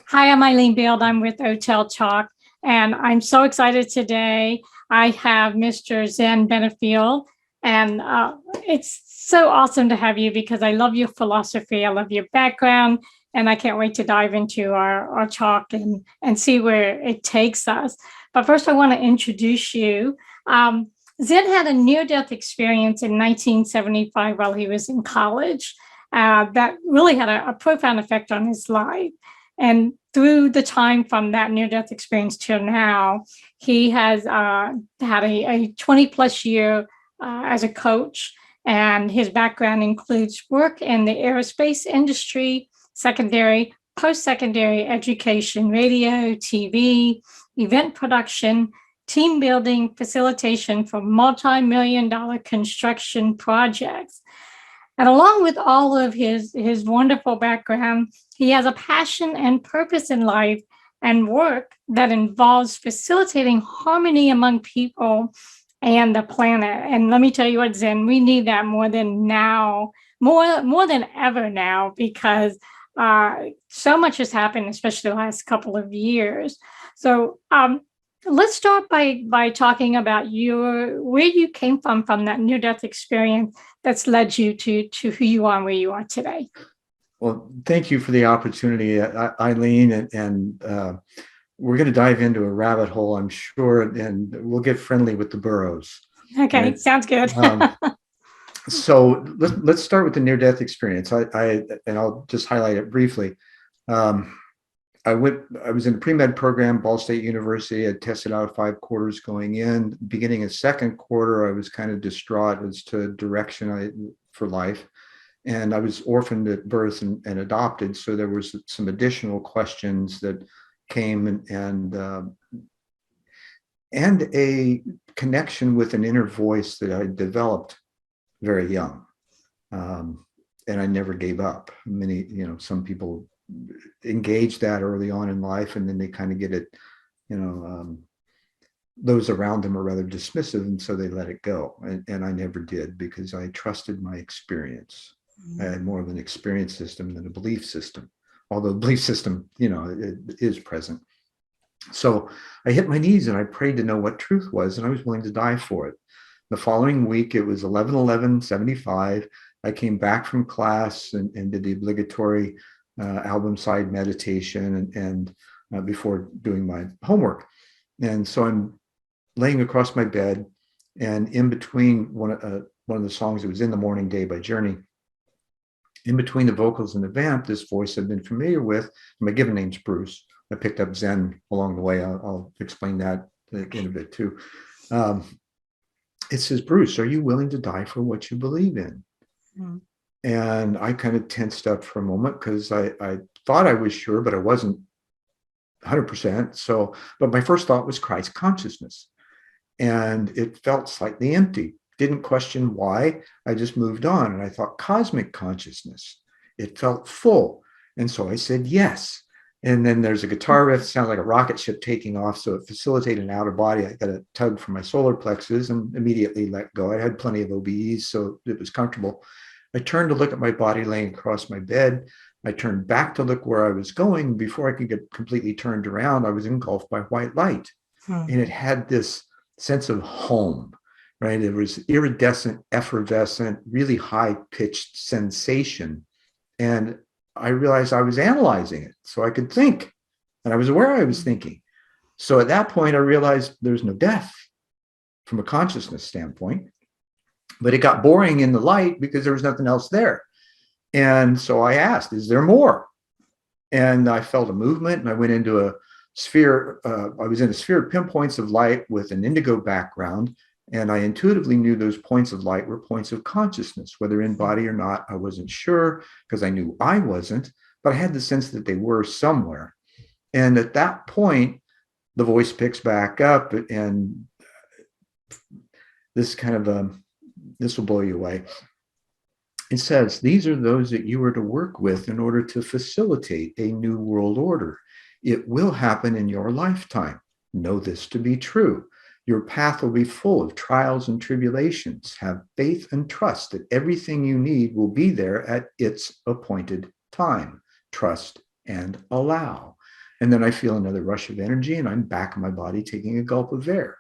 Hi, I'm Eileen Beard. I'm with Hotel Talk, and I'm so excited today. I have Mr. Zen Benefiel, and it's so awesome to have you because I love your philosophy. I love your background, and I can't wait to dive into our talk and see where it takes us. But first, I want to introduce you. Zen had a near-death experience in 1975 while he was in college that really had a profound effect on his life. And through the time from that near-death experience till now, he has had a 20-plus year as a coach, and his background includes work in the aerospace industry, secondary, post-secondary education, radio, TV, event production, team building, facilitation for multi-million-dollar construction projects. And along with all of his wonderful background, he has a passion and purpose in life and work that involves facilitating harmony among people and the planet. And let me tell you what, Zen, we need that more than now, more than ever now, because so much has happened, especially the last couple of years. So let's start by talking about where you came from that near-death experience that's led you to who you are and where you are today. Well, thank you for the opportunity, Eileen, and we're going to dive into a rabbit hole, I'm sure, and we'll get friendly with the burrows. Okay, right? Sounds good. So let's start with the near-death experience. And I'll just highlight it briefly. I was in a pre-med program, Ball State University. I tested out of 5 quarters going in. Beginning of second quarter, I was kind of distraught as to direction for life. And I was orphaned at birth and adopted. So there was some additional questions that came and a connection with an inner voice that I developed very young. And I never gave up. Some people engage that early on in life, and then they kind of get it, those around them are rather dismissive, and so they let it go. And I never did, because I trusted my experience. I had more of an experience system than a belief system, although the belief system, it is present. So I hit my knees and I prayed to know what truth was, and I was willing to die for it. The following week, it was 11/11/75. I came back from class and did the obligatory album side meditation and before doing my homework. And so I'm laying across my bed, and in between one of the songs, it was In the Morning Day by Journey, in between the vocals and the vamp, this voice I've been familiar with. My given name's Bruce. I picked up Zen along the way. I'll explain that in a bit too. It says, "Bruce, are you willing to die for what you believe in?" Mm. And I kind of tensed up for a moment, because I thought I was sure, but I wasn't 100%. But my first thought was Christ consciousness. And it felt slightly empty. Didn't question why. I just moved on. And I thought cosmic consciousness. It felt full. And so I said yes. And then there's a guitar riff, sounds like a rocket ship taking off. So it facilitated an outer body. I got a tug from my solar plexus and immediately let go. I had plenty of OBEs, so it was comfortable. I turned to look at my body laying across my bed. I turned back to look where I was going. Before I could get completely turned around, I was engulfed by white light. And it had this sense of home, right? It was iridescent, effervescent, really high-pitched sensation. And I realized I was analyzing it so I could think. And I was aware I was thinking. So at that point, I realized there's no death from a consciousness standpoint. But it got boring in the light because there was nothing else there. And so I asked, is there more? And I felt a movement, and I went into a sphere. I was in a sphere of pinpoints of light with an indigo background. And I intuitively knew those points of light were points of consciousness, whether in body or not. I wasn't sure, because I knew I wasn't, but I had the sense that they were somewhere. And at that point, the voice picks back up, and this kind of this will blow you away. it says, these are those that you are to work with in order to facilitate a new world order. It will happen in your lifetime. Know this to be true. Your path will be full of trials and tribulations. Have faith and trust that everything you need will be there at its appointed time. Trust and allow. And then I feel another rush of energy and I'm back in my body taking a gulp of air.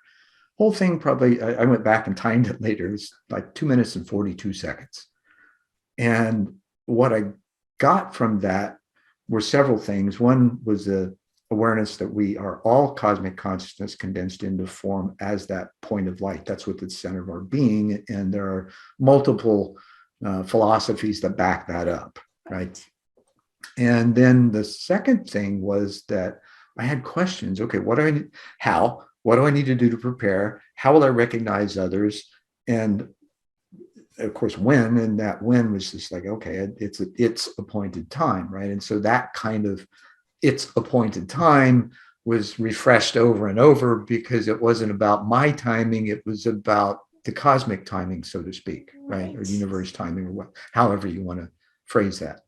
Whole thing probably, I went back and timed it later. It was like 2 minutes and 42 seconds. And what I got from that were several things. One was the awareness that we are all cosmic consciousness condensed into form as that point of light. That's what the center of our being. And there are multiple philosophies that back that up, right? And then the second thing was that I had questions. Okay, what do I need? How? What do I need to do to prepare? How will I recognize others? And of course, when, and that when was just like, okay, it's appointed time, right? And so that kind of its appointed time was refreshed over and over because it wasn't about my timing, it was about the cosmic timing, so to speak, right? Or universe timing, or what, however you want to phrase that.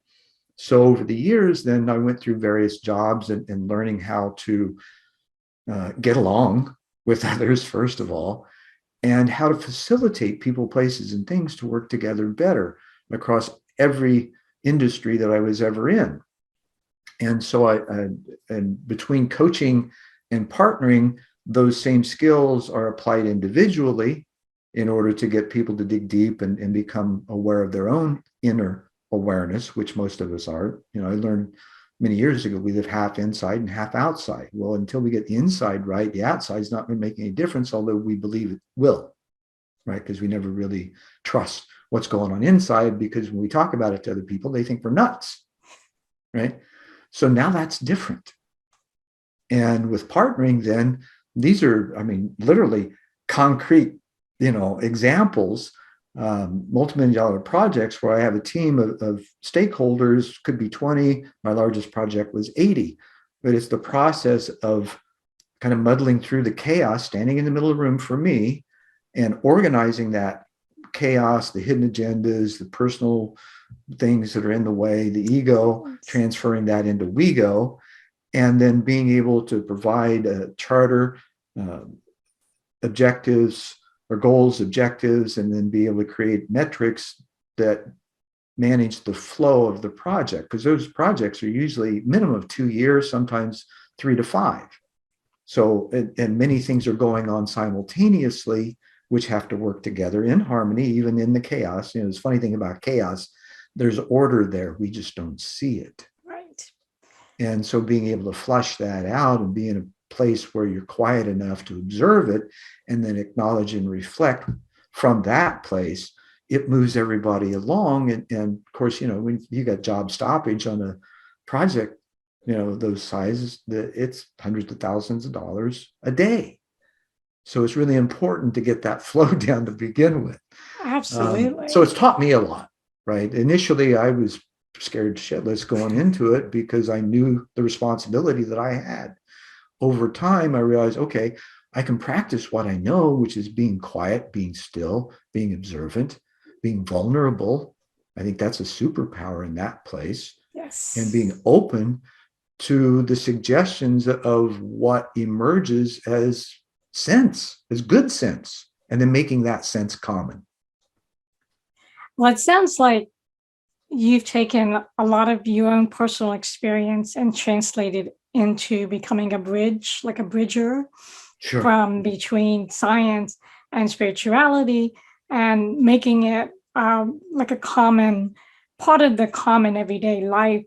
So over the years, then I went through various jobs and learning how to get along with others, first of all, and how to facilitate people, places, and things to work together better across every industry that I was ever in. And so and between coaching and partnering, those same skills are applied individually in order to get people to dig deep and become aware of their own inner awareness, which most of us are. You know, I learned many years ago, we live half inside and half outside. Well, until we get the inside right, the outside is not going to make any difference, although we believe it will, right? Because we never really trust what's going on inside, because when we talk about it to other people, they think we're nuts, right? So now that's different. And with partnering, then these are, I mean, literally concrete, examples, multi-million-dollar projects where I have a team of stakeholders, could be 20. My largest project was 80. But it's the process of kind of muddling through the chaos, standing in the middle of the room for me, and organizing that chaos, the hidden agendas, the personal things that are in the way, the ego, transferring that into we go, and then being able to provide a charter, objectives or goals, objectives, and then be able to create metrics that manage the flow of the project, because those projects are usually minimum of 2 years, sometimes 3 to 5. So, and many things are going on simultaneously, which have to work together in harmony, even in the chaos. The funny thing about chaos, there's order there. We just don't see it. Right. And so being able to flush that out and be in a place where you're quiet enough to observe it and then acknowledge and reflect from that place, it moves everybody along. And of course, when you got job stoppage on a project, those sizes, it's hundreds of thousands of dollars a day. So it's really important to get that flow down to begin with. Absolutely. So it's taught me a lot, right? Initially, I was scared shitless going into it because I knew the responsibility that I had. Over time, I realized, okay, I can practice what I know, which is being quiet, being still, being observant, being vulnerable. I think that's a superpower in that place. Yes. And being open to the suggestions of what emerges as sense, as good sense, and then making that sense common. Well, it sounds like you've taken a lot of your own personal experience and translated into becoming a bridge, like a bridger, Sure. From between science and spirituality, and making it like a common part of the common everyday life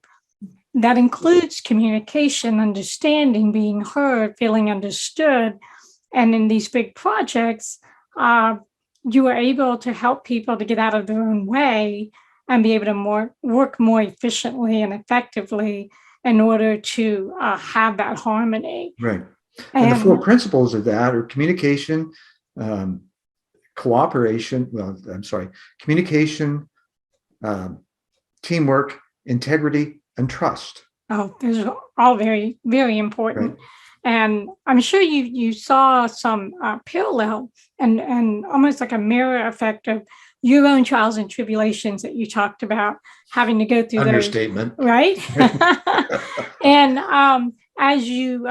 that includes communication, understanding, being heard, feeling understood. And in these big projects, you are able to help people to get out of their own way and be able to work more efficiently and effectively in order to have that harmony. Right. And the 4 principles of that are communication, communication, teamwork, integrity, and trust. Oh, those are all very, very important. Right. And I'm sure you saw some parallel and almost like a mirror effect of your own trials and tribulations that you talked about, having to go through those, Understatement. right? And as you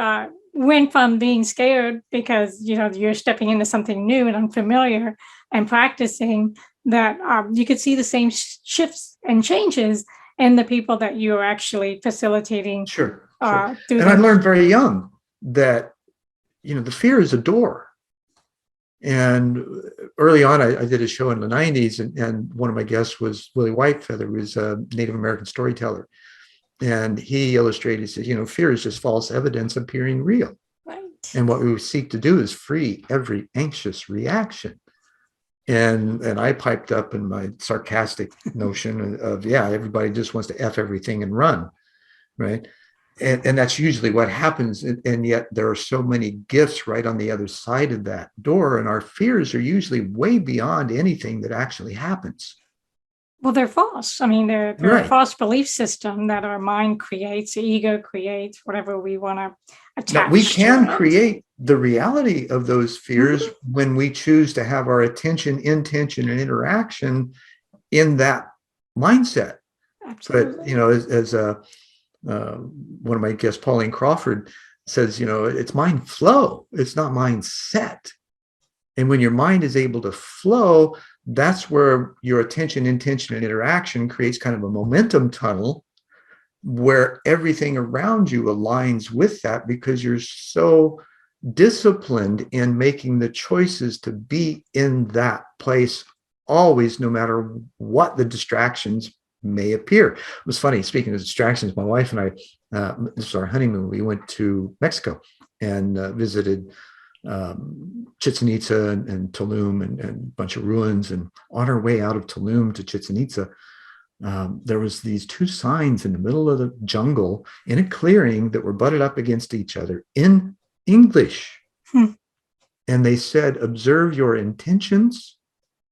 went from being scared because you're stepping into something new and unfamiliar and practicing, that you could see the same shifts and changes in the people that you are actually facilitating. Sure. And I learned very young that the fear is a door. And early on, I did a show in the 90s, and one of my guests was Willie Whitefeather, who was a Native American storyteller. And he illustrated, he said, fear is just false evidence appearing real. Right. And what we seek to do is free every anxious reaction. And I piped up in my sarcastic notion of, everybody just wants to F everything and run, right? And that's usually what happens. And yet there are so many gifts right on the other side of that door. And our fears are usually way beyond anything that actually happens. Well, they're false. I mean, they're Right. a false belief system that our mind creates, the ego creates, whatever we want to attach. Now, we can create the reality of those fears when we choose to have our attention, intention, and interaction in that mindset. Absolutely. But, as one of my guests, Pauline Crawford, says, it's mind flow. It's not mindset. And when your mind is able to flow, that's where your attention, intention, and interaction creates kind of a momentum tunnel where everything around you aligns with that, because you're so disciplined in making the choices to be in that place always, no matter what the distractions may appear. It was funny, speaking of distractions, my wife and I, this was our honeymoon, we went to Mexico and visited Chichen Itza and Tulum and a bunch of ruins. And on our way out of Tulum to Chichen Itza, there was these two signs in the middle of the jungle in a clearing that were butted up against each other in English. And they said, observe your intentions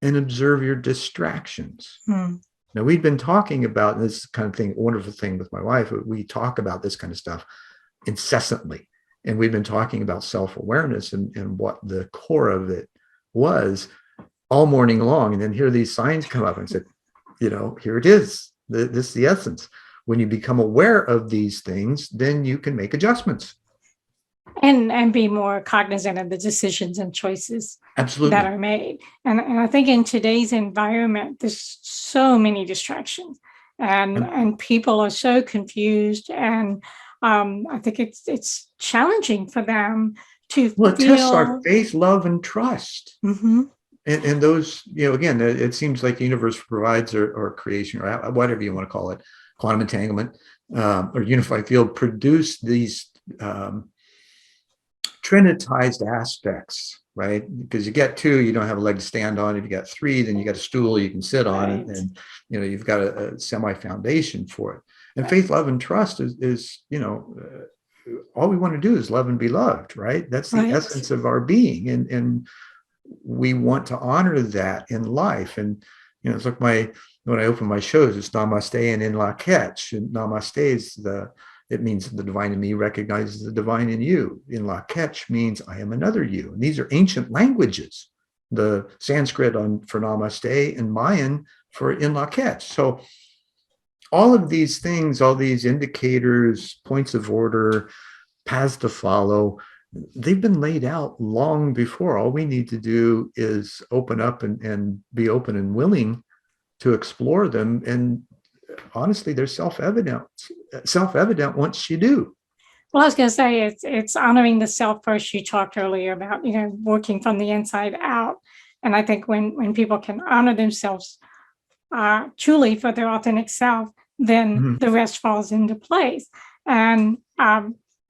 and observe your distractions. Now, we'd been talking about this kind of thing, wonderful thing with my wife. We talk about this kind of stuff incessantly. And we've been talking about self-awareness and what the core of it was all morning long. And then here these signs come up and said, here it is. This is the essence. When you become aware of these things, then you can make adjustments. And be more cognizant of the decisions and choices Absolutely. that are made. And I think in today's environment, there's so many distractions and people are so confused. And I think it's challenging for them to it tests our faith, love, and trust. And those, again, it seems like the universe provides or creation or whatever you want to call it, quantum entanglement or unified field, produce these trinitized aspects, right? Because you get two, you don't have a leg to stand on. If you got three, then you got a stool you can sit on, and you've got a semi foundation for it. And faith, love, and trust is all we want to do is love and be loved, right? That's the essence of our being, and we want to honor that in life. And it's like when I open my shows, it's Namaste and in la catch. And Namaste is it means the divine in me recognizes the divine in you. In la catch means I am another you. And these are ancient languages, the Sanskrit for Namaste and Mayan for in la catch. So all of these things, all these indicators, points of order, paths to follow, they've been laid out long before. All we need to do is open up and be open and willing to explore them. And honestly, they're self-evident once you do. Well, I was going to say it's honoring the self first. You talked earlier about, working from the inside out. And I think when people can honor themselves truly for their authentic self, then the rest falls into place. And,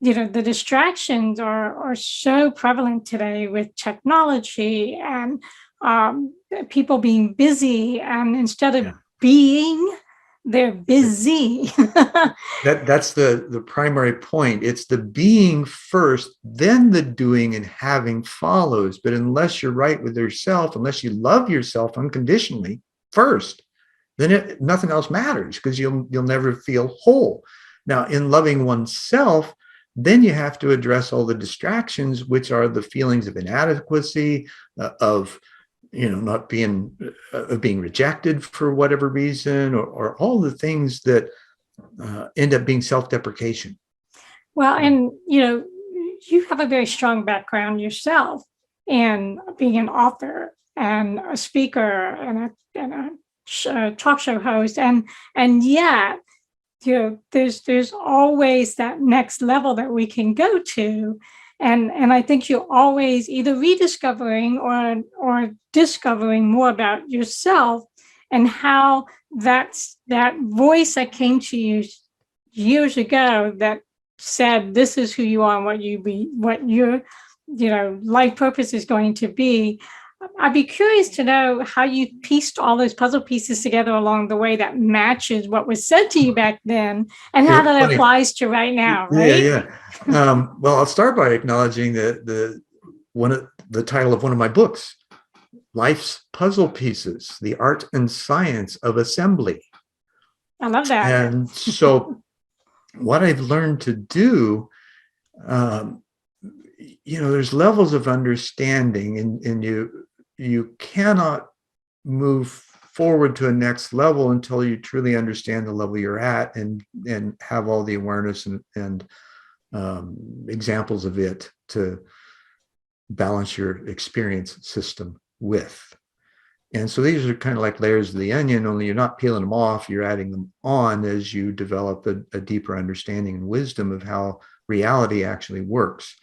the distractions are so prevalent today with technology and people being busy. And instead of being, they're busy. That's the primary point. It's the being first, then the doing and having follows. But unless you're right with yourself, unless you love yourself unconditionally first, then nothing else matters, because you'll never feel whole. Now, in loving oneself, then you have to address all the distractions, which are the feelings of inadequacy, of not being being rejected for whatever reason, or all the things that end up being self-deprecation. Well, and you have a very strong background yourself in being an author and a speaker and a talk show host, and yet there's always that next level that we can go to, and I think you're always either rediscovering or discovering more about yourself, and how that voice that came to you years ago that said this is who you are and what your life purpose is going to be. I'd be curious to know how you pieced all those puzzle pieces together along the way that matches what was said to you back then, and how that applies to right now, right? Yeah. Well, I'll start by acknowledging that the title of one of my books, Life's Puzzle Pieces, The Art and Science of Assembly. I love that. And so what I've learned to do, there's levels of understanding, and you cannot move forward to a next level until you truly understand the level you're at and have all the awareness and examples of it to balance your experience system with. And so these are kind of like layers of the onion, only you're not peeling them off, you're adding them on as you develop a deeper understanding and wisdom of how reality actually works.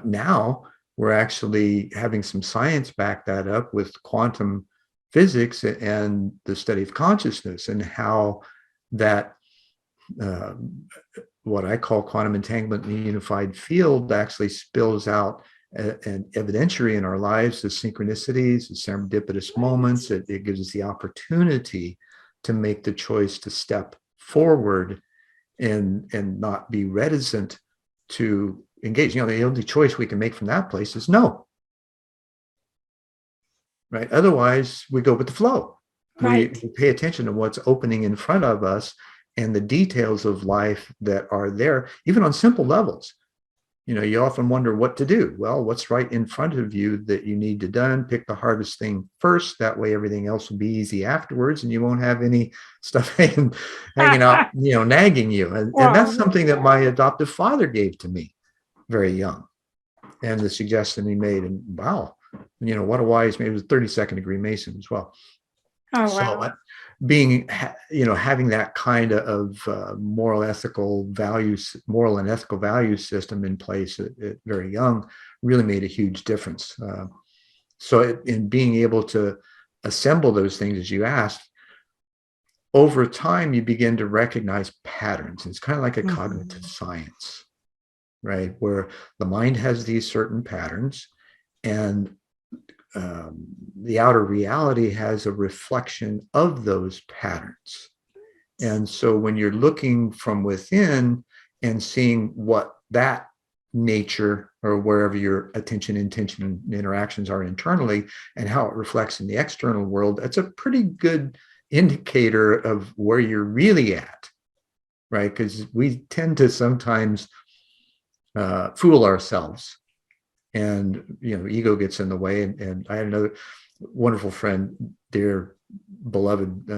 Now we're actually having some science back that up with quantum physics and the study of consciousness, and how that what I call quantum entanglement in the unified field actually spills out an evidentiary in our lives, the synchronicities, the serendipitous moments. It gives us the opportunity to make the choice to step forward and not be reticent to engage. The only choice we can make from that place is no. Right? Otherwise, we go with the flow. Right. We pay attention to what's opening in front of us and the details of life that are there, even on simple levels. You often wonder what to do. Well, what's right in front of you that you need to done? Pick the hardest thing first. That way, everything else will be easy afterwards, and you won't have any stuff hanging out, nagging you. And that's something that my adoptive father gave to me very young, and the suggestion he made. And wow, what a wise man. He was a 32nd degree Mason as well. Oh, wow. So being, having that kind of moral and ethical value system in place at very young really made a huge difference. So in being able to assemble those things, as you asked, over time, you begin to recognize patterns. It's kind of like a cognitive science, right? Where the mind has these certain patterns, and the outer reality has a reflection of those patterns. And so when you're looking from within and seeing what that nature, or wherever your attention, intention, and interactions are internally, and how it reflects in the external world, that's a pretty good indicator of where you're really at, right? Because we tend to sometimes fool ourselves. And, ego gets in the way. And I had another wonderful friend, dear, beloved,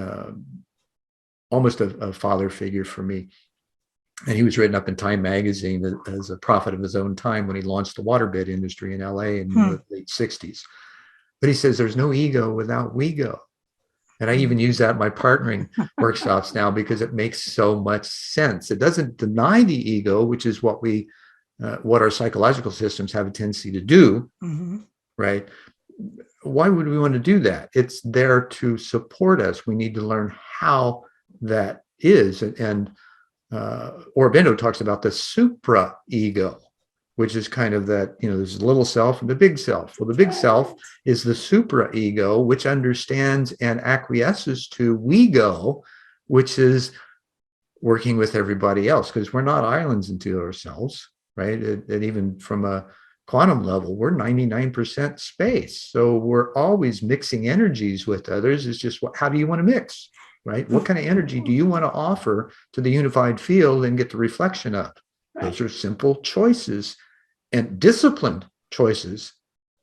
almost a father figure for me. And he was written up in Time magazine as a prophet of his own time when he launched the waterbed industry in LA in the late 60s. But he says, there's no ego without we go. And I even use that in my partnering workshops now, because it makes so much sense. It doesn't deny the ego, which is what our psychological systems have a tendency to do, right? Why would we want to do that? It's there to support us. We need to learn how that is. And Aurobindo talks about the supra ego, which is kind of that, there's a little self and the big self. Well, the big self is the supra ego, which understands and acquiesces to we go, which is working with everybody else, because we're not islands unto ourselves. Right? And even from a quantum level, we're 99% space. So we're always mixing energies with others. It's just, how do you want to mix, right? What kind of energy do you want to offer to the unified field and get the reflection of? Those are simple choices and disciplined choices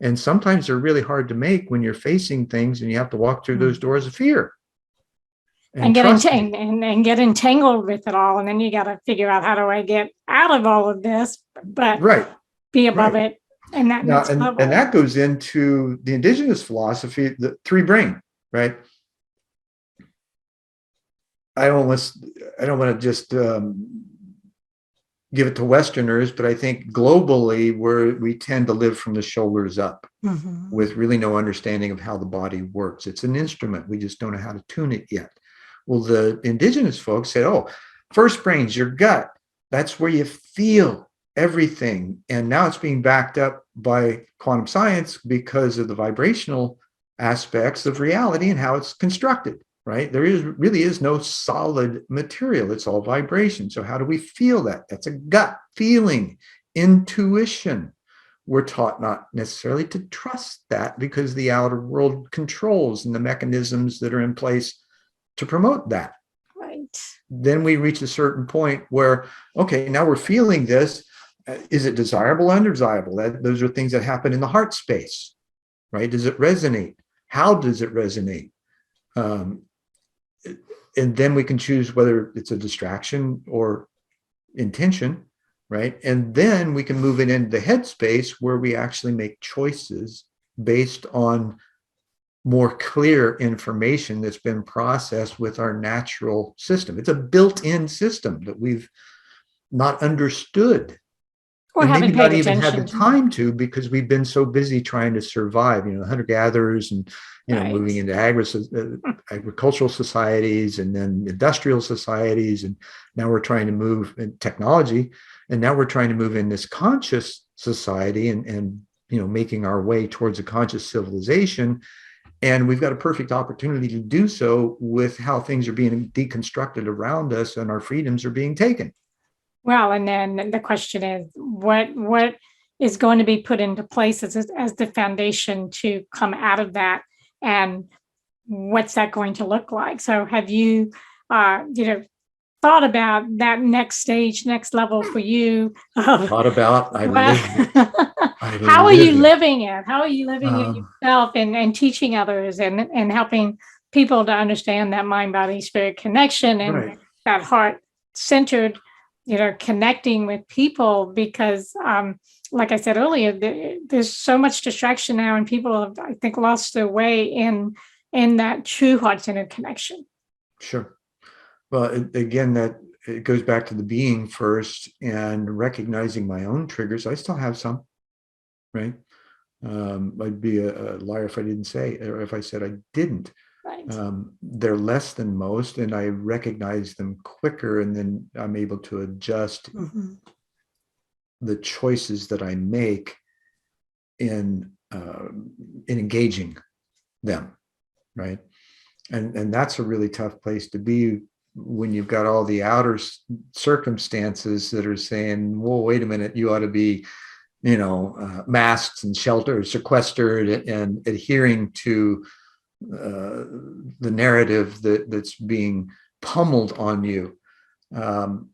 And sometimes they're really hard to make when you're facing things and you have to walk through those doors of fear. And get and get entangled with it all. And then you got to figure out, how do I get out of all of this, but be above it. And that now, and that goes into the indigenous philosophy, the three brain, right? I don't want to just give it to Westerners, but I think globally we tend to live from the shoulders up with really no understanding of how the body works. It's an instrument. We just don't know how to tune it yet. Well, the indigenous folks said, oh, first brain's your gut. That's where you feel everything. And now it's being backed up by quantum science because of the vibrational aspects of reality and how it's constructed, right? There really is no solid material. It's all vibration. So how do we feel that? That's a gut feeling, intuition. We're taught not necessarily to trust that because the outer world controls and the mechanisms that are in place to promote that. Right. Then we reach a certain point where, okay, now we're feeling this. Is it desirable, undesirable? Those are things that happen in the heart space, right? Does it resonate? How does it resonate? And then we can choose whether it's a distraction or intention, right? And then we can move it into the head space where we actually make choices based on more clear information that's been processed with our natural system. It's a built-in system that we've not understood. Or and maybe not even had the time to, because we've been so busy trying to survive, hunter-gatherers and, moving into agricultural societies and then industrial societies. And now we're trying to move in technology. And now we're trying to move in this conscious society and making our way towards a conscious civilization. And we've got a perfect opportunity to do so with how things are being deconstructed around us and our freedoms are being taken. Well, and then the question is, what is going to be put into place as the foundation to come out of that, and what's that going to look like? So, have you, thought about that next stage, next level for you? Thought about? How are you living it? How are you living it yourself, and teaching others, and helping people to understand that mind, body, spirit connection, and that heart centered, connecting with people? Because like I said earlier, there's so much distraction now, and people have, I think, lost their way in that true heart-centered connection. Sure. Well, again, that it goes back to the being first and recognizing my own triggers. I still have some, right? I'd be a liar if I didn't say, or if I said I didn't. Right. They're less than most, and I recognize them quicker, and then I'm able to adjust the choices that I make in engaging them, right? And that's a really tough place to be when you've got all the outer circumstances that are saying, "Well, wait a minute, you ought to be, masked and sheltered, sequestered, and adhering to the narrative that's being pummeled on you." And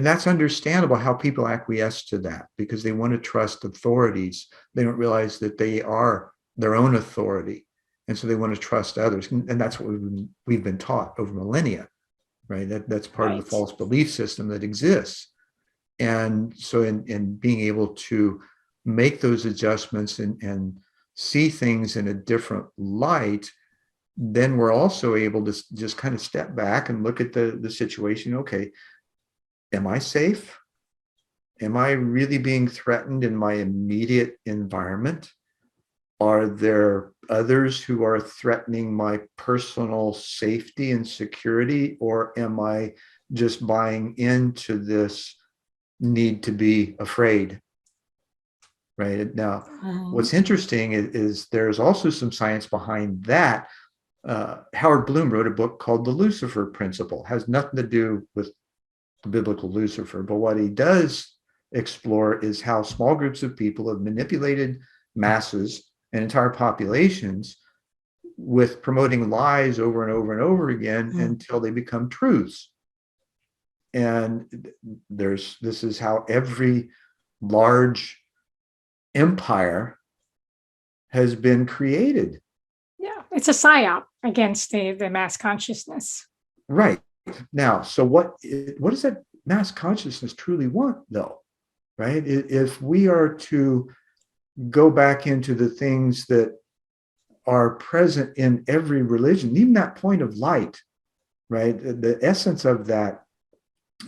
that's understandable how people acquiesce to that, because they want to trust authorities. They don't realize that they are their own authority. And so they want to trust others. And that's what we've been taught over millennia, right? That's part of the false belief system that exists. And so in being able to make those adjustments and see things in a different light, then we're also able to just kind of step back and look at the situation. Okay, am I safe? Am I really being threatened in my immediate environment? Are there others who are threatening my personal safety and security? Or am I just buying into this need to be afraid? Right now, what's interesting is there's also some science behind that. Howard Bloom wrote a book called The Lucifer Principle. It has nothing to do with the biblical Lucifer, but what he does explore is how small groups of people have manipulated masses and entire populations with promoting lies over and over and over again until they become truths. And this is how every large empire has been created. Yeah, it's a psyop against the mass consciousness. Right. Now, so what does that mass consciousness truly want, though? Right? If we are to go back into the things that are present in every religion, even that point of light, right? The essence of that,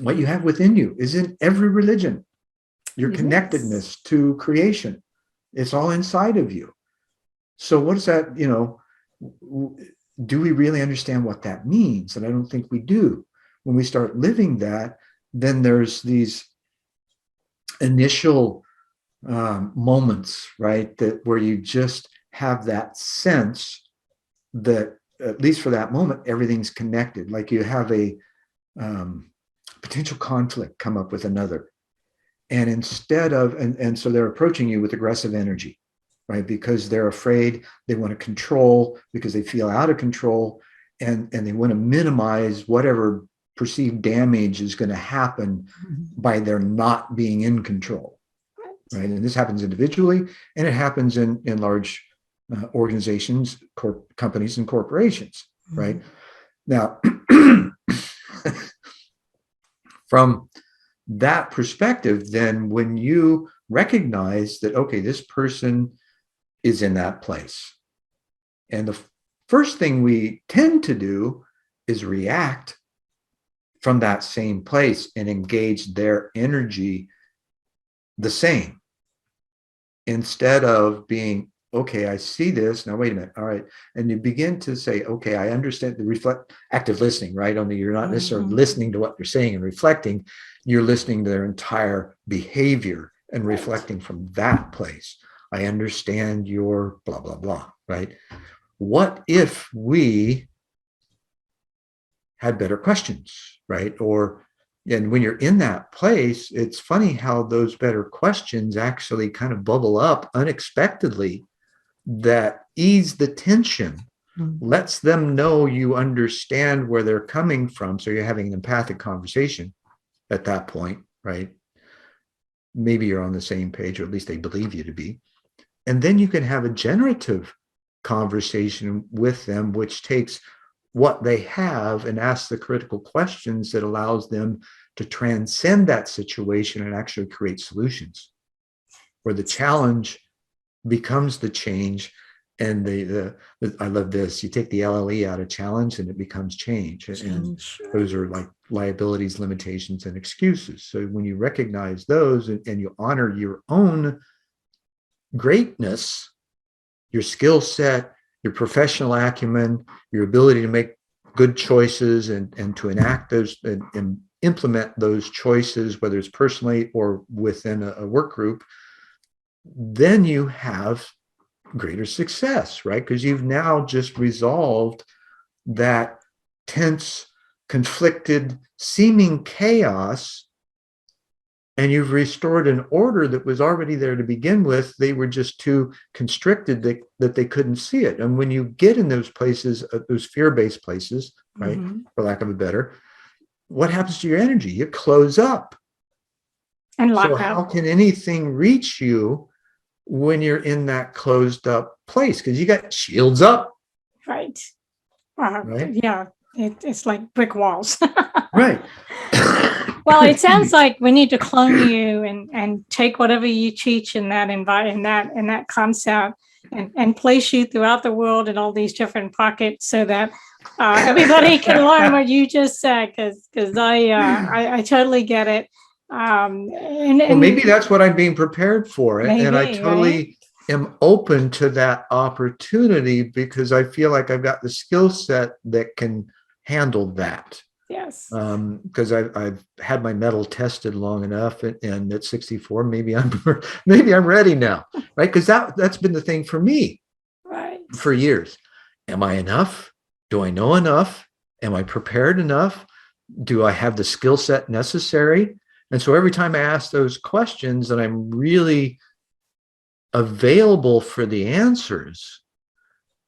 what you have within you, is in every religion. Your connectedness to creation, it's all inside of you. So what does that, do we really understand what that means? And I don't think we do. When we start living that, then there's these initial moments, right, that where you just have that sense that, at least for that moment, everything's connected. Like you have a potential conflict come up with another, and instead of, and so they're approaching you with aggressive energy, right, because they're afraid, they want to control, because they feel out of control, and they want to minimize whatever perceived damage is going to happen by their not being in control, right? And this happens individually, and it happens in large organizations, companies, and corporations, right? Now, from that perspective, then when you recognize that, okay, this person is in that place, and the first thing we tend to do is react from that same place and engage their energy the same, instead of being, okay, I see this, now wait a minute, all right, and you begin to say, okay, I understand, the reflect, active listening, right? Only you're not necessarily listening to what they're saying and reflecting, you're listening to their entire behavior and reflecting from that place. I understand your blah, blah, blah, right? What if we had better questions, right? And when you're in that place, it's funny how those better questions actually kind of bubble up unexpectedly, that ease the tension, lets them know you understand where they're coming from. So you're having an empathic conversation at that point, right? Maybe you're on the same page, or at least they believe you to be. And then you can have a generative conversation with them, which takes what they have and asks the critical questions that allows them to transcend that situation and actually create solutions, where the challenge becomes the change. And I love this, you take the LLE out of challenge and it becomes change. And those are like liabilities, limitations, and excuses. So when you recognize those and you honor your own greatness, your skill set, your professional acumen, your ability to make good choices and to enact those and implement those choices, whether it's personally or within a work group, then you have greater success, right? Because you've now just resolved that tense, conflicted, seeming chaos, and you've restored an order that was already there to begin with. They were just too constricted that they couldn't see it. And when you get in those places, those fear-based places, right, for lack of a better, what happens to your energy? You close up. And lock so up. How can anything reach you when you're in that closed up place? Because you got shields up. Right. Right? Yeah, it's like brick walls. Right. Well, it sounds like we need to clone you and take whatever you teach in that environment, in that concept, and place you throughout the world in all these different pockets, so that everybody can learn what you just said. Because I totally get it. Well, maybe that's what I'm being prepared for, maybe, and I totally am open to that opportunity, because I feel like I've got the skill set that can handle that. Yes. Because I've had my metal tested long enough, and at 64, maybe I'm ready now, right? Because that's been the thing for me, right, for years. Am I enough? Do I know enough? Am I prepared enough? Do I have the skill set necessary? And so every time I ask those questions and I'm really available for the answers,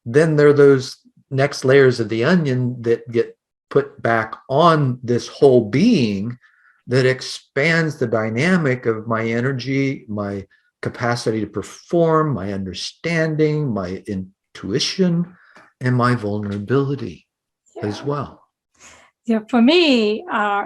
then there are those next layers of the onion that get put back on this whole being that expands the dynamic of my energy, my capacity to perform, my understanding, my intuition, and my vulnerability as well. Yeah, for me,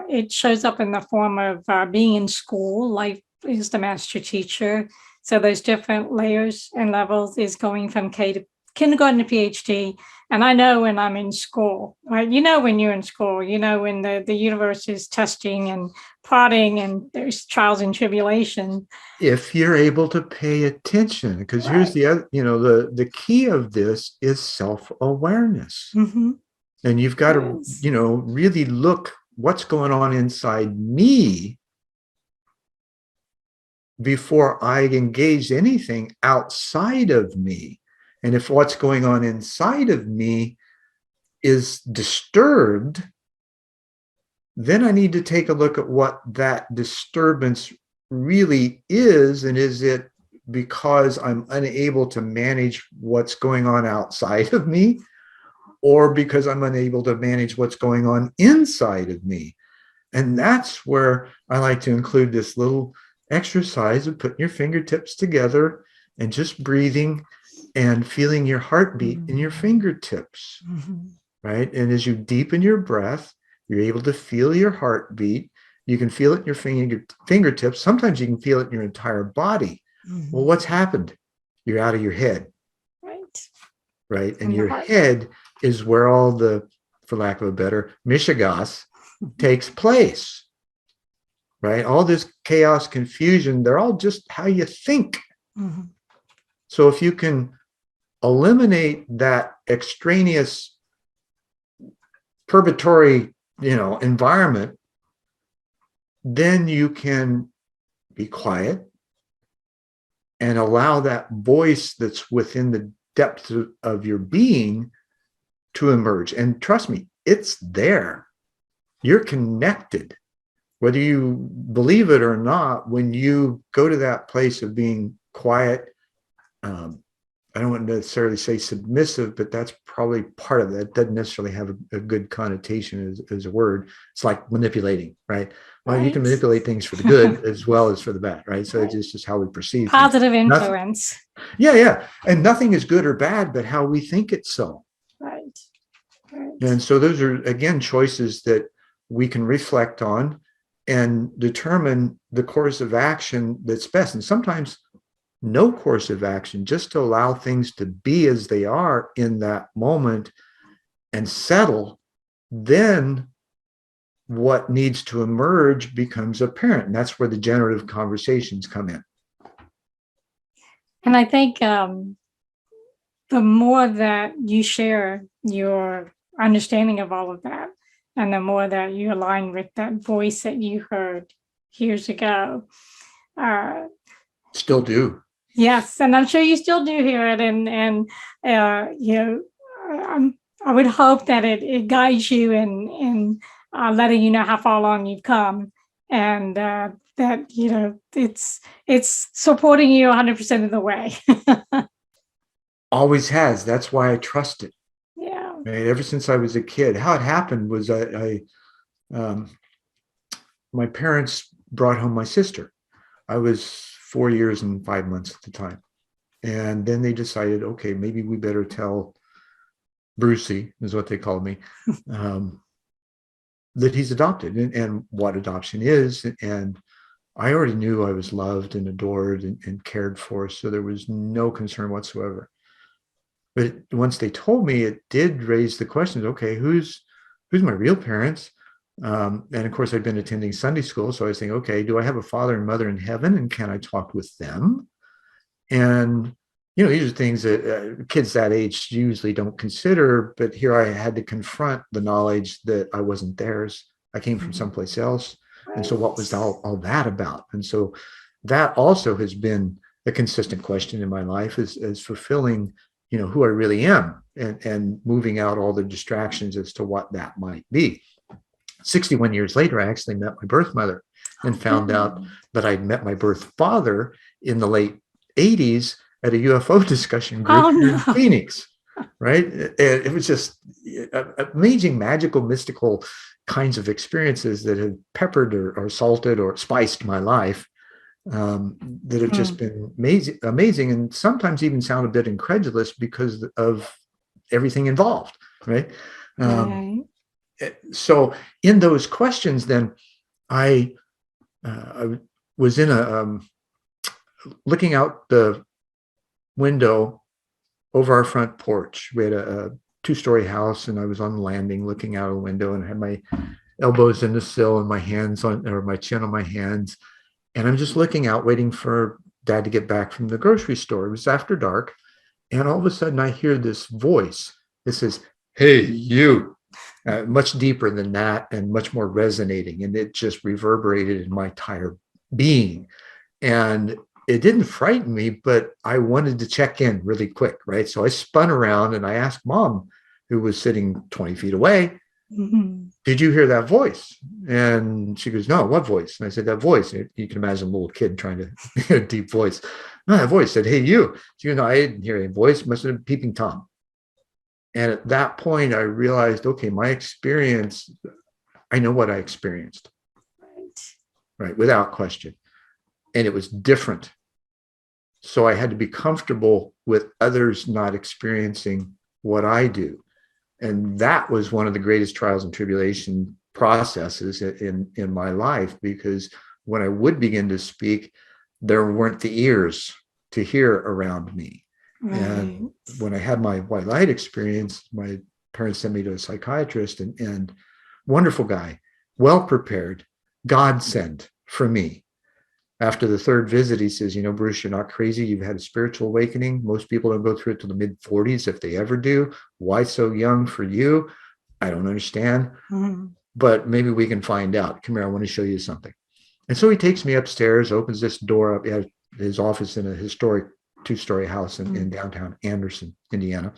it shows up in the form of being in school. Life is the master teacher. So there's different layers and levels is going from K to kindergarten to PhD. And I know when I'm in school, right? You know, when you're in school, you know, when the universe is testing and prodding and there's trials and tribulation. If you're able to pay attention, because here's the other, the key of this is self-awareness. Mm-hmm. And you've got to, really look what's going on inside me before I engage anything outside of me. And if what's going on inside of me is disturbed, then I need to take a look at what that disturbance really is. And is it because I'm unable to manage what's going on outside of me, or because I'm unable to manage what's going on inside of me? And that's where I like to include this little exercise of putting your fingertips together and just breathing and feeling your heartbeat in your fingertips, right? And as you deepen your breath, you're able to feel your heartbeat. You can feel it in your fingertips. Sometimes you can feel it in your entire body. Well, what's happened? You're out of your head. Right? And your head is where all the, for lack of a better, mishigas takes place. Right? All this chaos, confusion, they're all just how you think. So if you can eliminate that extraneous purgatory, environment, then you can be quiet and allow that voice that's within the depths of your being to emerge. And trust me, it's there. You're connected. Whether you believe it or not, when you go to that place of being quiet, I don't want to necessarily say submissive, but that's probably part of that. It doesn't necessarily have a good connotation as a word. It's like manipulating, right? Well, you can manipulate things for the good as well as for the bad, right? So it's just how we perceive positive influence. Yeah. And nothing is good or bad, but how we think it's so. Right. And so those are, again, choices that we can reflect on and determine the course of action that's best. And sometimes no course of action, just to allow things to be as they are in that moment and settle, then what needs to emerge becomes apparent. And that's where the generative conversations come in. And I think the more that you share your understanding of all of that, and the more that you align with that voice that you heard years ago. Still do. Yes, and I'm sure you still do hear it, and I would hope that it guides you in letting you know how far along you've come, and that it's supporting you 100% of the way. Always has. That's why I trust it. Yeah. Right? Ever since I was a kid, how it happened was my parents brought home my sister. I was 4 years and 5 months at the time. And then they decided, okay, maybe we better tell Brucey, is what they called me, that he's adopted and what adoption is. And I already knew I was loved and adored and cared for. So there was no concern whatsoever. But once they told me, it did raise the questions, okay, who's my real parents? And of course, I'd been attending Sunday school. So I was thinking, okay, do I have a father and mother in heaven? And can I talk with them? And, these are things that kids that age usually don't consider. But here I had to confront the knowledge that I wasn't theirs. I came from someplace else. And so what was all that about? And so that also has been a consistent question in my life is fulfilling, who I really am and moving out all the distractions as to what that might be. 61 years later, I actually met my birth mother and found out that I'd met my birth father in the late 80s at a UFO discussion group in Phoenix. right? It was just amazing, magical, mystical kinds of experiences that have peppered or salted or spiced my life, that have just been amazing, and sometimes even sound a bit incredulous because of everything involved, right? Right. So in those questions, then I was in looking out the window over our front porch. We had a two-story house, and I was on the landing looking out a window, and I had my elbows in the sill and my chin on my hands. And I'm just looking out, waiting for Dad to get back from the grocery store. It was after dark. And all of a sudden I hear this voice that says, "Hey, you," much deeper than that and much more resonating. And it just reverberated in my entire being. And it didn't frighten me, but I wanted to check in really quick, right? So I spun around and I asked Mom, who was sitting 20 feet away, "Did you hear that voice?" And she goes, "No, what voice?" And I said, "That voice." You can imagine a little kid trying to a deep voice. "No, that voice said, 'Hey, you.'" She goes, "No, I didn't hear any voice. It must have been Peeping Tom." And at that point, I realized, okay, my experience, I know what I experienced, right? Without question. And it was different. So I had to be comfortable with others not experiencing what I do. And that was one of the greatest trials and tribulation processes in my life, because when I would begin to speak, there weren't the ears to hear around me. Right. And when I had my white light experience, my parents sent me to a psychiatrist, and wonderful guy, well prepared, God sent for me. After the third visit, he says, "Bruce, you're not crazy. You've had a spiritual awakening. Most people don't go through it till the mid-40s, if they ever do. Why so young for you? I don't understand, but maybe we can find out. Come here, I want to show you something." And so he takes me upstairs, opens this door up. He had his office in a historic two-story house in downtown Anderson, Indiana.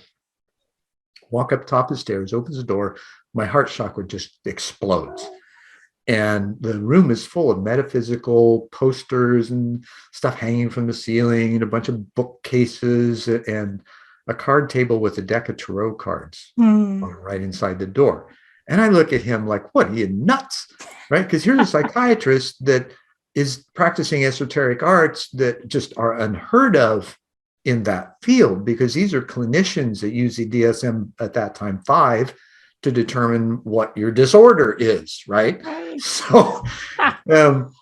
Walk up top of the stairs, opens the door. My heart chakra just explodes. And the room is full of metaphysical posters and stuff hanging from the ceiling, and a bunch of bookcases, and a card table with a deck of tarot cards right inside the door. And I look at him like, what, are you nuts? Right? Because here's a psychiatrist that is practicing esoteric arts that just are unheard of in that field, because these are clinicians that use the DSM at that time 5 to determine what your disorder is, right? So,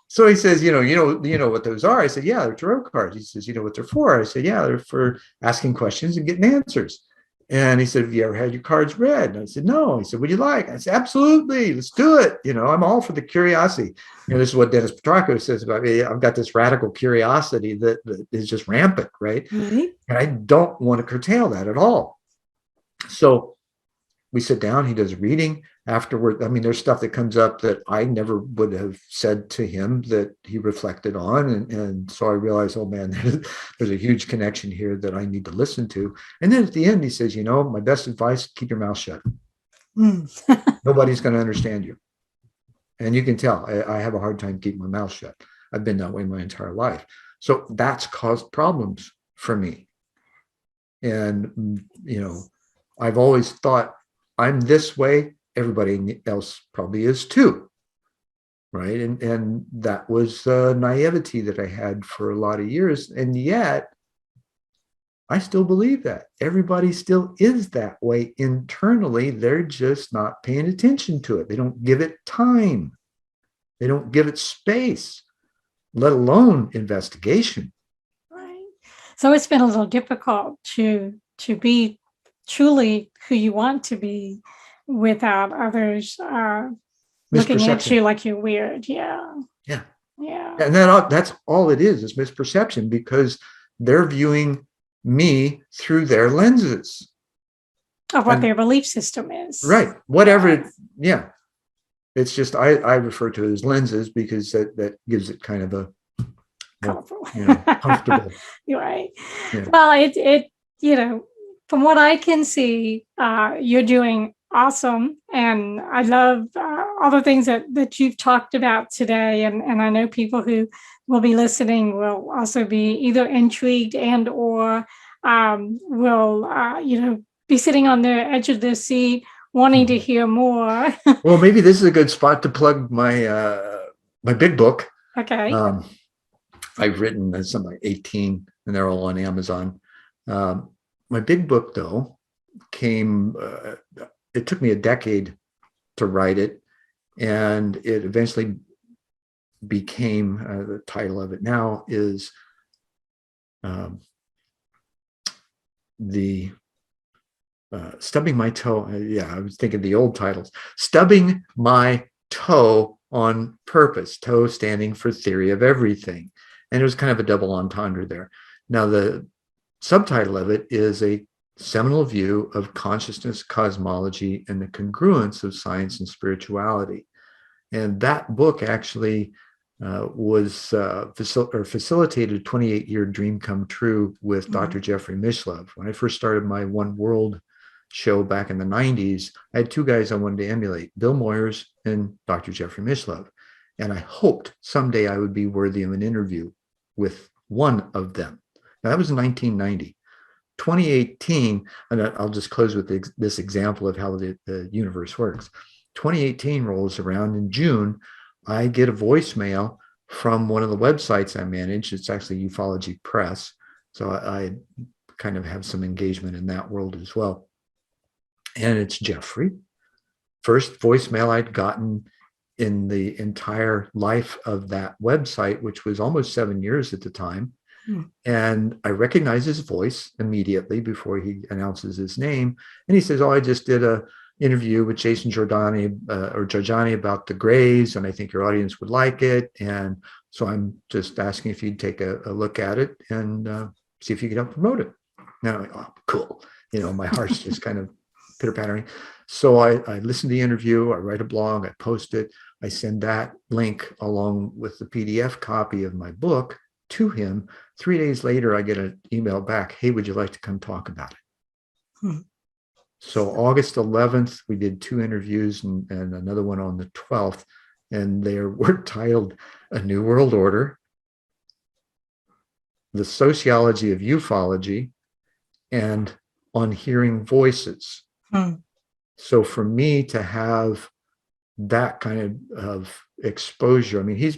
so he says, you know what those are? I said, "Yeah, they're tarot cards." He says, "You know what they're for?" I said, "Yeah, they're for asking questions and getting answers." And he said, "Have you ever had your cards read?" And I said, "No." He said, "Would you like?" I said, "Absolutely, let's do it." I'm all for the curiosity. This is what Dennis Petrarca says about me. I've got this radical curiosity that is just rampant, right? And I don't want to curtail that at all. So we sit down, he does a reading afterward. I mean, there's stuff that comes up that I never would have said to him that he reflected on. And so I realized, oh man, there's a huge connection here that I need to listen to. And then at the end, he says, "My best advice, keep your mouth shut. Nobody's going to understand you." And you can tell I have a hard time keeping my mouth shut. I've been that way my entire life. So that's caused problems for me. And, I've always thought, I'm this way, everybody else probably is too, right? And that was naivety that I had for a lot of years. And yet, I still believe that. Everybody still is that way internally. They're just not paying attention to it. They don't give it time. They don't give it space, let alone investigation. Right. So it's been a little difficult to be truly who you want to be without others looking at you like you're weird. Yeah. And that's all it is misperception, because they're viewing me through their lenses of what their belief system is. Right. Whatever. Yeah. It's just, I refer to it as lenses because that gives it kind of a comfortable. You're right. Yeah. Well, it from what I can see, you're doing awesome. And I love all the things that you've talked about today. And I know people who will be listening will also be either intrigued and or will, be sitting on the edge of their seat, wanting to hear more. Well, maybe this is a good spot to plug my big book. Okay. I've written something like 18, and they're all on Amazon. My big book, though, it took me a decade to write it, and it eventually became, the title of it now is the Stubbing My Toe. Yeah, I was thinking the old titles. Stubbing My Toe on Purpose, toe standing for theory of everything. And it was kind of a double entendre there. Now, the subtitle of it is a seminal view of consciousness, cosmology, and the congruence of science and spirituality. And that book actually was facilitated a 28-year dream come true with Dr. Jeffrey Mishlove. When I first started my One World show back in the 90s, I had two guys I wanted to emulate, Bill Moyers and Dr. Jeffrey Mishlove. And I hoped someday I would be worthy of an interview with one of them. Now, that was in 1990. 2018, and I'll just close with this example of how the universe works. 2018 rolls around. In June, I get a voicemail from one of the websites I manage. It's actually Ufology Press. So I kind of have some engagement in that world as well. And it's Jeffrey. First voicemail I'd gotten in the entire life of that website, which was almost 7 years at the time. And I recognize his voice immediately before he announces his name. And he says, "Oh, I just did a interview with Jason Giordani about the Greys, and I think your audience would like it. And so I'm just asking if you'd take a look at it and see if you could help promote it." Now I'm like, "Oh, cool." You know, my heart's just kind of pitter-pattering. So I listen to the interview, I write a blog, I post it, I send that link along with the PDF copy of my book to him. 3 days later, I get an email back, "Hey, would you like to come talk about it?" So August 11th, we did 2 interviews and another one on the 12th, and they were titled A New World Order, The Sociology of Ufology, and On Hearing Voices. So for me to have that kind of exposure, I mean, he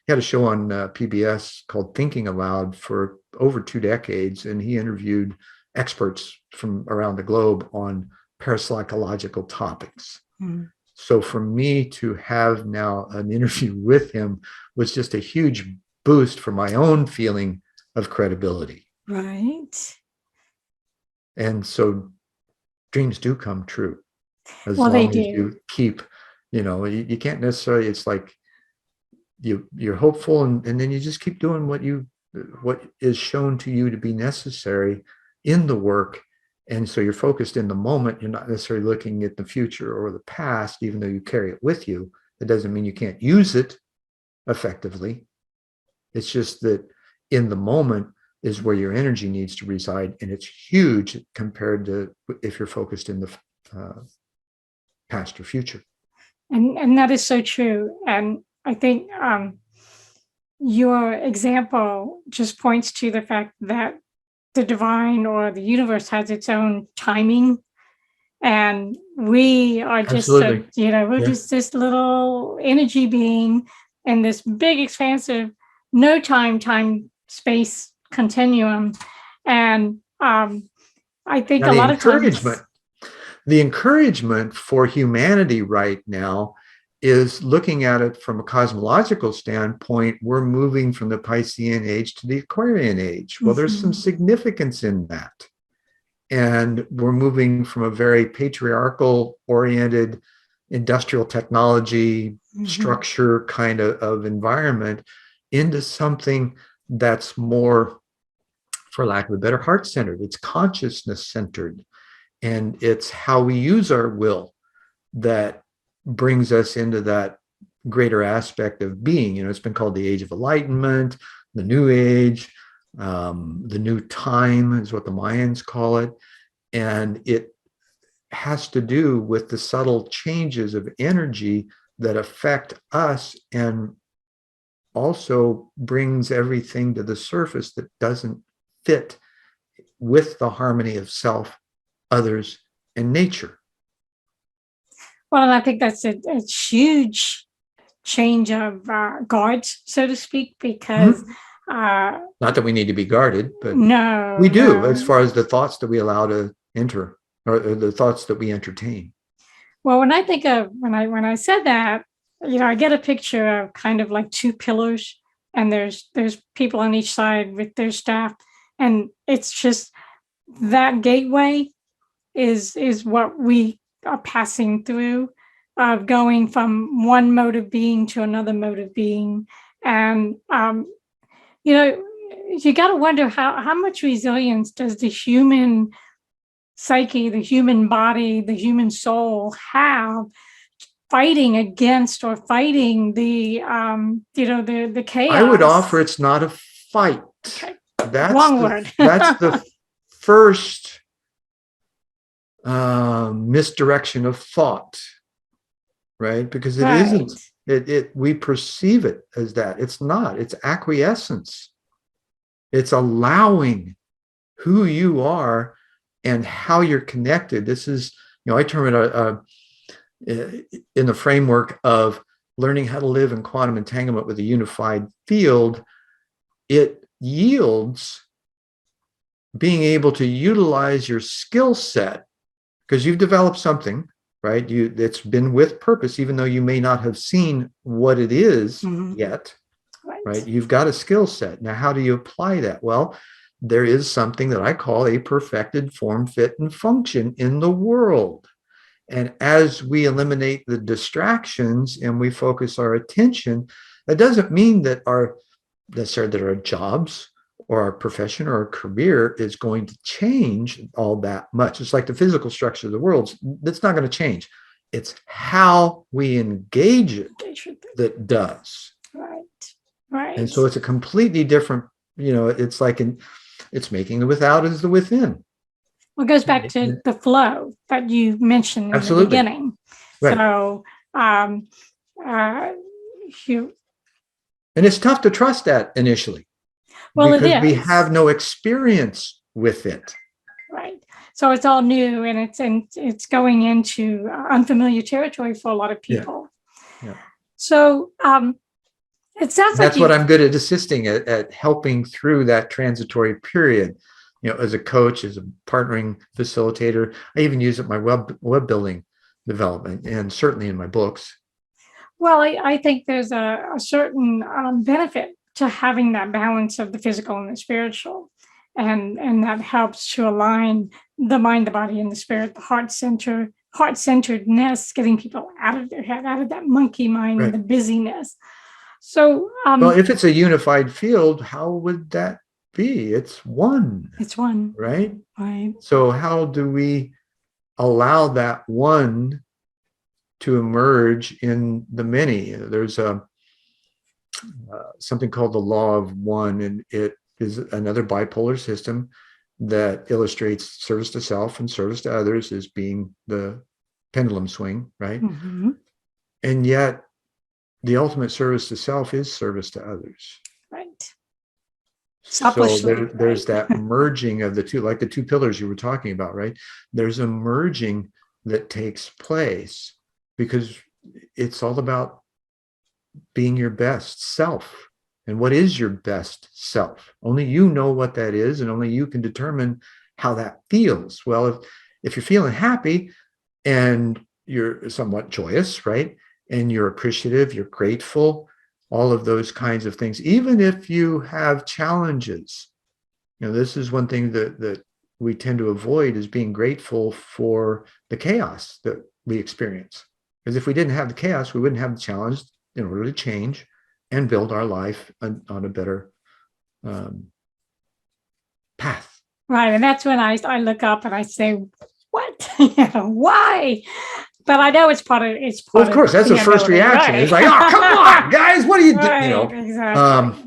had a show on PBS called Thinking Aloud for over 2 decades, and he interviewed experts from around the globe on parapsychological topics. So for me to have now an interview with him was just a huge boost for my own feeling of credibility. Right. And so dreams do come true as Well, long they as do. you keep, you can't necessarily, it's like you're hopeful and then you just keep doing what is shown to you to be necessary in the work. And so you're focused in the moment. You're not necessarily looking at the future or the past, even though you carry it with you. It doesn't mean you can't use it effectively. It's just that in the moment is where your energy needs to reside. And it's huge compared to if you're focused in the past or future. And that is so true. And I think your example just points to the fact that the divine or the universe has its own timing. And we are just, we're just this little energy being in this big, expansive, no time, space continuum. And I think now, a lot of times the encouragement for humanity right now is looking at it from a cosmological standpoint. We're moving from the Piscean age to the Aquarian age. Well, there's some significance in that. And we're moving from a very patriarchal oriented industrial technology structure kind of environment into something that's more, for lack of a better, heart-centered. It's consciousness-centered. And it's how we use our will that brings us into that greater aspect of being. It's been called the Age of Enlightenment, the New Age, the New Time is what the Mayans call it. And it has to do with the subtle changes of energy that affect us and also brings everything to the surface that doesn't fit with the harmony of self others, and nature. Well, and I think that's a huge change of guards, so to speak, because Not that we need to be guarded, but no, we do, no. as far as the thoughts that we allow to enter, or the thoughts that we entertain. Well, when I think of when I said that, I get a picture of kind of like two pillars, and there's people on each side with their staff, and it's just that gateway is what we are passing through, of going from one mode of being to another mode of being. And you got to wonder how much resilience does the human psyche, the human body, the human soul have fighting against or fighting the chaos. I would offer it's not a fight. Okay. That's Wrong word. That's the first misdirection of thought, right? Because it isn't. We perceive it as that. It's not. It's acquiescence. It's allowing who you are and how you're connected. This is, I term it in the framework of learning how to live in quantum entanglement with a unified field. It yields being able to utilize your skill set, because you've developed something, right? It's been with purpose, even though you may not have seen what it is yet, right? You've got a skill set. Now, how do you apply that? Well, there is something that I call a perfected form, fit, and function in the world. And as we eliminate the distractions and we focus our attention, that doesn't mean that our jobs or our profession or our career is going to change all that much. It's like the physical structure of the world. That's not going to change. It's how we engage it that does. Right. And so it's a completely different, it's like it's making the without as the within. Well, it goes back to the flow that you mentioned in the beginning. Right. So, and it's tough to trust that initially. Well, because we have no experience with it. Right. So it's all new, and it's going into unfamiliar territory for a lot of people. Yeah. So it sounds like that's what I'm good at assisting at helping through that transitory period. As a coach, as a partnering facilitator, I even use it in my web building development, and certainly in my books. Well, I think there's a certain benefit to having that balance of the physical and the spiritual, and that helps to align the mind, the body, and the spirit, the heart-centeredness, getting people out of their head, out of that monkey mind and the busyness. So, well, if it's a unified field, how would that be? It's one. It's one. Right? Right. So how do we allow that one to emerge in the many? There's something called the law of one, and it is another bipolar system that illustrates service to self and service to others as being the pendulum swing, right? And yet the ultimate service to self is service to others. Right. So there's that merging of the two, like the two pillars you were talking about, right? There's a merging that takes place because it's all about being your best self. And what is your best self? Only you know what that is, and only you can determine how that feels. Well, if you're feeling happy and you're somewhat joyous, right? And you're appreciative, you're grateful, all of those kinds of things, even if you have challenges. This is one thing that we tend to avoid, is being grateful for the chaos that we experience. Because if we didn't have the chaos, we wouldn't have the challenge in order to change and build our life on a better path. Right. And that's when I look up and I say, what? Why? But I know it's part of Well, of course, that's the first reaction. Right? It's like, oh, come on, guys, what are you doing? Exactly.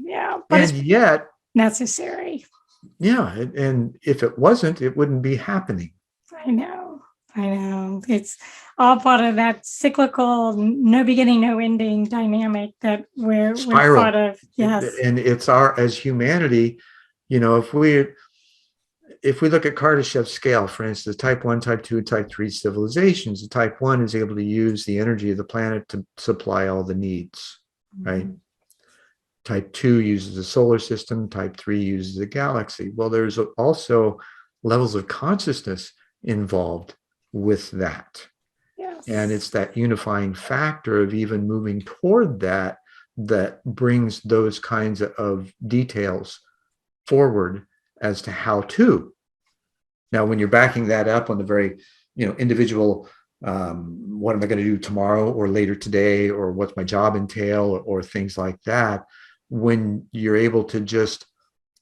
But and yet necessary. Yeah. And if it wasn't, it wouldn't be happening. I know. It's all part of that cyclical, no beginning, no ending dynamic that we're part of. Yes. And it's as humanity, if if we look at Kardashev's scale, for instance, type 1, type 2, and type 3 civilizations, the type 1 is able to use the energy of the planet to supply all the needs, right? Type 2 uses the solar system, type 3 uses the galaxy. Well, there's also levels of consciousness involved with that. Yes. And it's that unifying factor of even moving toward that that brings those kinds of details forward as to how to. Now, when you're backing that up on the very, individual, what am I going to do tomorrow or later today, or what's my job entail, or things like that, when you're able to just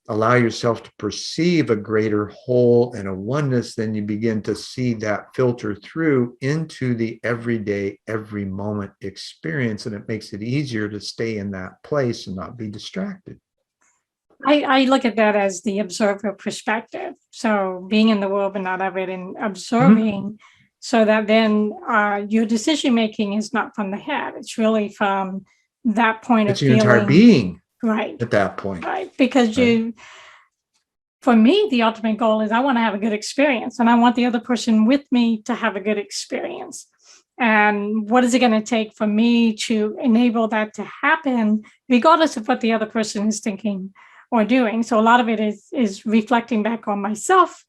allow yourself to perceive a greater whole and a oneness, then you begin to see that filter through into the everyday, every moment experience, and it makes it easier to stay in that place and not be distracted. I look at that as the observer perspective. So being in the world but not of it, and observing, so that then your decision making is not from the head. It's really from that point It's of your feeling. entire being, right, at that point. Right, because for me, the ultimate goal is I want to have a good experience, and I want the other person with me to have a good experience. And what is it going to take for me to enable that to happen, regardless of what the other person is thinking or doing? So a lot of it is reflecting back on myself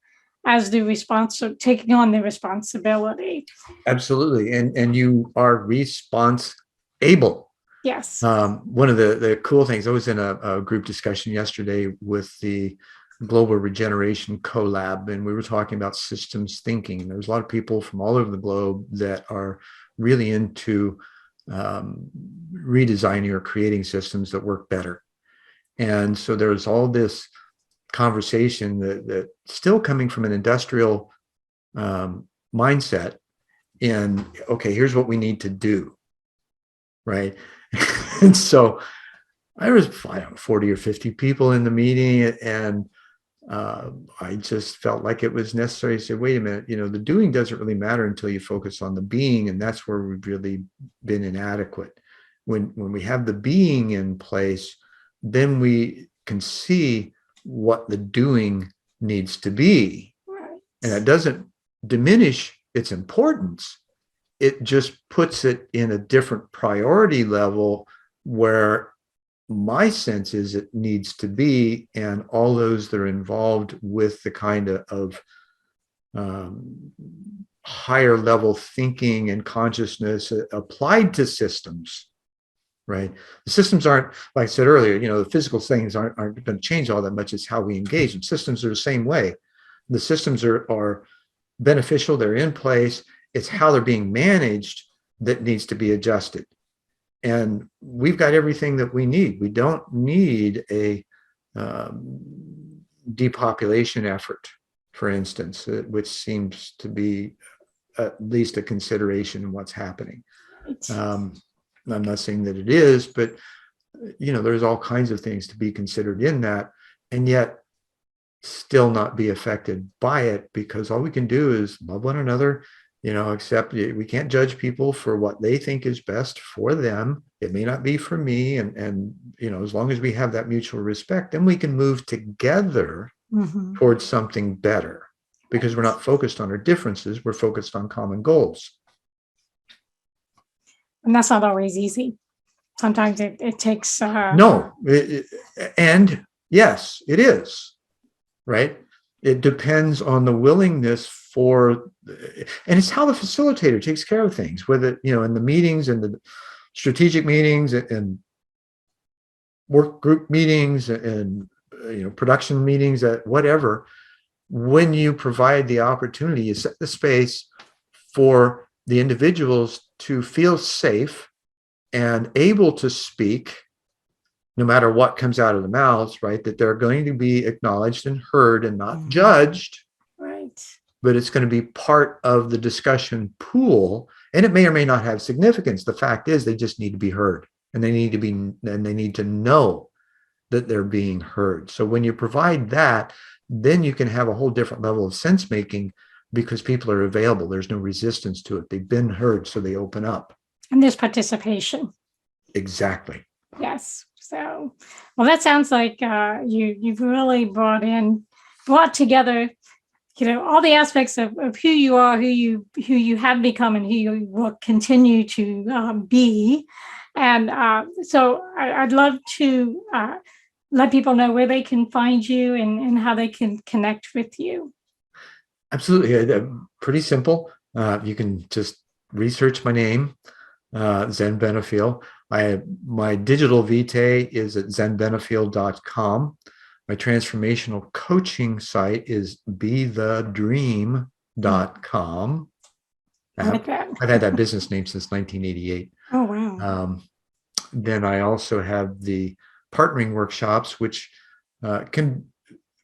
as the response, taking on the responsibility. Absolutely. And you are response-able. Yes. One of the cool things, I was in a group discussion yesterday with the Global Regeneration Collab, and we were talking about systems thinking. There's a lot of people from all over the globe that are really into redesigning or creating systems that work better. And so there's all this conversation that still coming from an industrial mindset in, okay, here's what we need to do, right? And so I was 40 or 50 people in the meeting, and I just felt like it was necessary to say, wait a minute, the doing doesn't really matter until you focus on the being, and that's where we've really been inadequate. When we have the being in place, then we can see what the doing needs to be. Right. And it doesn't diminish its importance. It just puts it in a different priority level where my sense is it needs to be, and all those that are involved with the kind of higher level thinking and consciousness applied to systems, right? The systems aren't, like I said earlier, the physical things aren't going to change all that much. It's how we engage them. Systems are the same way. The systems are beneficial. They're in place. It's how they're being managed that needs to be adjusted. And we've got everything that we need. We don't need a depopulation effort, for instance, which seems to be at least a consideration in what's happening. I'm not saying that it is, but there's all kinds of things to be considered in that, and yet still not be affected by it, because all we can do is love one another, except we can't judge people for what they think is best for them. It may not be for me. And as long as we have that mutual respect, then we can move together towards something better, because we're not focused on our differences. We're focused on common goals. And that's not always easy. Sometimes it takes. No. And yes, it is. Right. It depends on the willingness for, and it's how the facilitator takes care of things, whether, in the meetings and the strategic meetings and work group meetings and, production meetings, whatever. When you provide the opportunity, you set the space for the individuals to feel safe and able to speak, no matter what comes out of the mouths, right? That they're going to be acknowledged and heard and not judged. Right. But it's going to be part of the discussion pool, and it may or may not have significance. The fact is, they just need to be heard, and they need to know that they're being heard. So when you provide that, then you can have a whole different level of sense making, because people are available. There's no resistance to it. They've been heard, so they open up. And there's participation. Exactly. Yes. So, well, that sounds like you've really brought in brought together, all the aspects of who you are, who you have become, and who you will continue to be. And so I'd love to let people know where they can find you and how they can connect with you. Absolutely. Pretty simple. You can just research my name, Zen Benefiel. My digital vitae is at zenbenefiel.com. My transformational coaching site is bethedream.com. I've had that business name since 1988. Oh, wow. Then I also have the partnering workshops, which can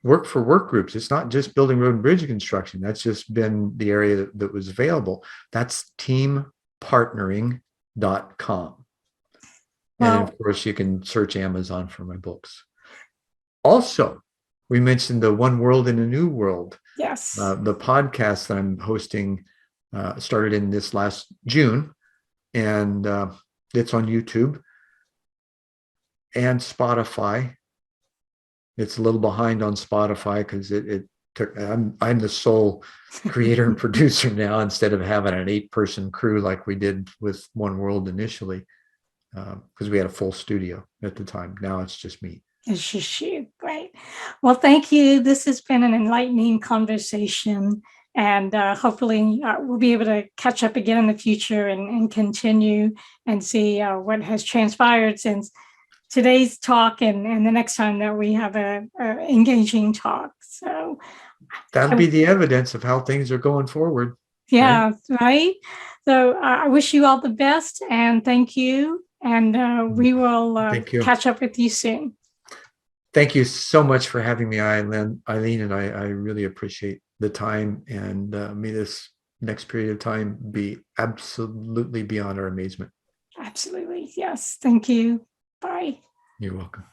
work for work groups. It's not just building road and bridge construction. That's just been the area that was available. That's teampartnering.com. And of course, you can search Amazon for my books. Also, we mentioned the One World in a New World. Yes. The podcast that I'm hosting started in this last June, and it's on YouTube and Spotify. It's a little behind on Spotify because it took. I'm the sole creator and producer now instead of having an 8-person crew like we did with One World initially, because we had a full studio at the time. Now it's just me. It's just you. Great. Well, thank you. This has been an enlightening conversation, and hopefully we'll be able to catch up again in the future and continue and see what has transpired since today's talk and the next time that we have a engaging talk. So that'll be the evidence of how things are going forward. Yeah, right. So I wish you all the best, and thank you. And we will catch up with you soon. Thank you so much for having me, Eileen, and I really appreciate the time, and may this next period of time be absolutely beyond our amazement. Absolutely. Yes. Thank you. Bye. You're welcome.